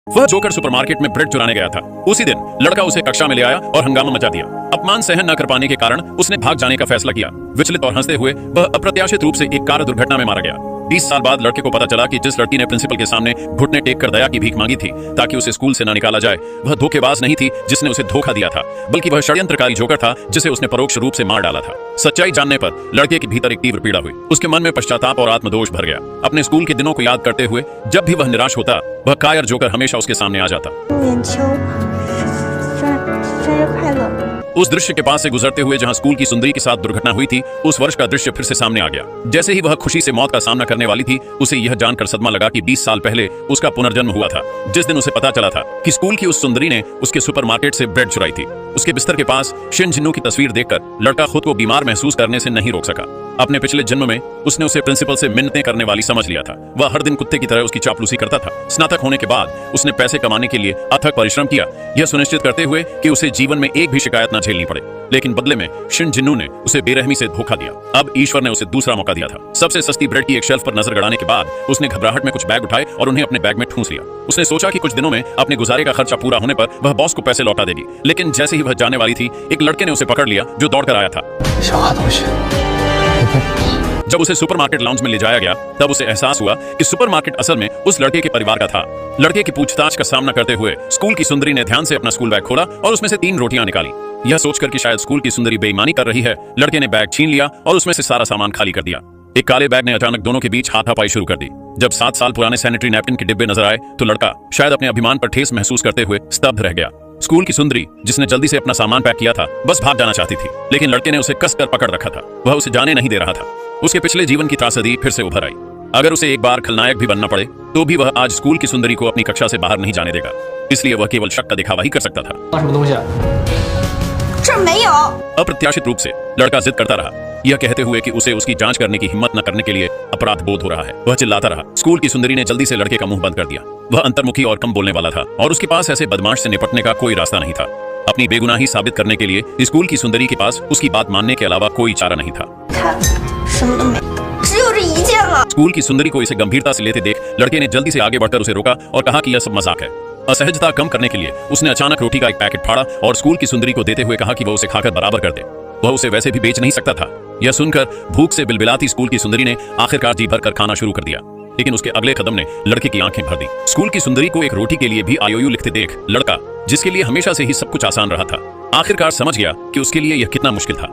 वह joker supermarket में bread चुराने गया था। उसी दिन लड़का उसे कक्षा में ले आया और हंगामा मचा दिया। अपमान सहन न कर पाने के कारण उसने भाग जाने का फैसला किया। विचलित और हंसते हुए वह अप्रत्याशित रूप से एक कार दुर्घटना में मारा गया। 20 साल बाद लड़के को पता चला कि जिस लड़की ने प्रिंसिपल के सामने घुटने टेक कर दया की भीख मांगी थी ताकि उसे स्कूल से न निकाला जाए, वह धोखेबाज नहीं थी जिसने उसे धोखा दिया था, बल्कि वह षड्यंत्रकारी जोकर था जिसे उसने परोक्ष रूप से मार डाला था। सच्चाई जानने पर लड़के के भीतर एक तीव्र पीड़ा हुई। उसके मन में पश्चाताप और आत्मदोष भर गया। अपने स्कूल के दिनों को याद करते हुए जब भी वह निराश होता, वह कायर जोकर हमेशा उसके सामने आ जाता। 年秋，生日快乐。 उस दृश्य के पास से गुजरते हुए जहां स्कूल की सुंदरी के साथ दुर्घटना हुई थी, उस वर्ष का दृश्य फिर से सामने आ गया। जैसे ही वह खुशी से मौत का सामना करने वाली थी, उसे यह जानकर सदमा लगा कि 20 साल पहले उसका पुनर्जन्म हुआ था। जिस दिन उसे पता चला था कि स्कूल की उस सुंदरी ने उसके सुपरमार्केट से ब्रेड चुराई थी। उसके बिस्तर के पास शिन झिन्नू की तस्वीर देखकर लड़का खुद को बीमार महसूस करने से नहीं रोक सका। अपने पिछले जन्म में उसने उसे प्रिंसिपल से मिन्नतें करने वाली समझ लिया था। वह हर दिन कुत्ते की तरह उसकी चापलूसी करता था। स्नातक होने के बाद उसने पैसे कमाने के लिए अथक परिश्रम किया, यह सुनिश्चित करते हुए कि उसे जीवन में एक भी शिकायत न झेलनी पड़े। लेकिन बदले में शिन झिन्नू ने उसे बेरहमी से धोखा दिया। अब ईश्वर ने उसे दूसरा मौका दिया था। सबसे सस्ती ब्रेड की एक शेल्फ पर नजर गड़ाने के बाद उसने घबराहट में कुछ बैग उठाए और उन्हें अपने बैग में ठूंस लिया। उसने सोचा कि कुछ दिनों में अपने गुजारे का खर्चा पूरा होने पर वह बॉस को पैसे लौटा देगी। लेकिन जैसे ही वह जाने वाली थी, एक लड़के ने उसे पकड़ लिया जो दौड़कर आया था। जब उसे सुपरमार्केट लाउंज में ले जाया गया, तब उसे एहसास हुआ कि सुपरमार्केट असल में उस लड़के के परिवार का था। लड़के की पूछताछ का सामना करते हुए स्कूल की सुंदरी ने ध्यान से अपना स्कूल बैग खोला और उसमें से 3 रोटियां निकाली। यह सोचकर कि शायद स्कूल की सुंदरी बेईमानी कर रही है, लड़के ने बैग छीन लिया और उसमें से सारा सामान खाली कर दिया। एक काले बैग ने अचानक दोनों के बीच हाथापाई शुरू कर दी। जब 7 साल पुराने सैनिटरी नैपकिन के डिब्बे नजर आए, तो लड़का शायद अपने अभिमान पर ठेस महसूस करते हुए स्तब्ध रह गया। स्कूल की सुंदरी, जिसने जल्दी से अपना सामान पैक किया था, बस भाग जाना चाहती थी, लेकिन लड़के ने उसे कसकर पकड़ रखा था। वह उसे जाने नहीं दे रहा था। उसके पिछले जीवन की त्रासदी फिर से उभर आई। अगर उसे एक बार खलनायक भी बनना पड़े, तो भी वह आज स्कूल की सुंदरी को अपनी कक्षा से बाहर नहीं जाने देगा। इसलिए वह केवल शक का दिखावा ही कर सकता था। 这没有。 अप्रत्याशित रूप से लड़का जिद करता रहा, यह कहते हुए कि उसे उसकी जांच करने की हिम्मत न करने के लिए अपराध बोध हो रहा है। वह चिल्लाता रहा। स्कूल की सुंदरी ने जल्दी से लड़के का मुंह बंद कर दिया। वह अंतर्मुखी और कम बोलने वाला था और उसके पास ऐसे बदमाश से निपटने का कोई रास्ता नहीं था। अपनी बेगुनाही साबित करने के लिए स्कूल की सुंदरी के पास उसकी बात मानने के अलावा कोई चारा नहीं था। 看，什么都没，只有这一件了。 स्कूल की सुंदरी को इसे गंभीरता से लेते देख लड़के ने जल्दी से आगे बढ़कर उसे रोका और कहा कि यह सब मजाक है। असहजता कम करने के लिए उसने अचानक रोटी का एक पैकेट फाड़ा और स्कूल की सुंदरी को देते हुए कहा कि वह उसे खाकर बराबर कर दे। वह उसे वैसे भी बेच नहीं सकता था। यह सुनकर भूख से बिलबिलाती स्कूल की सुंदरी ने आखिरकार जी भर कर खाना शुरू कर दिया। लेकिन उसके अगले कदम ने लड़के की आंखें भर दी। स्कूल की सुंदरी को एक रोटी के लिए भी आईओयू लिखते देख लड़का, जिसके लिए हमेशा से ही सब कुछ आसान रहा था, आखिरकार समझ गया कि उसके लिए यह कितना मुश्किल था।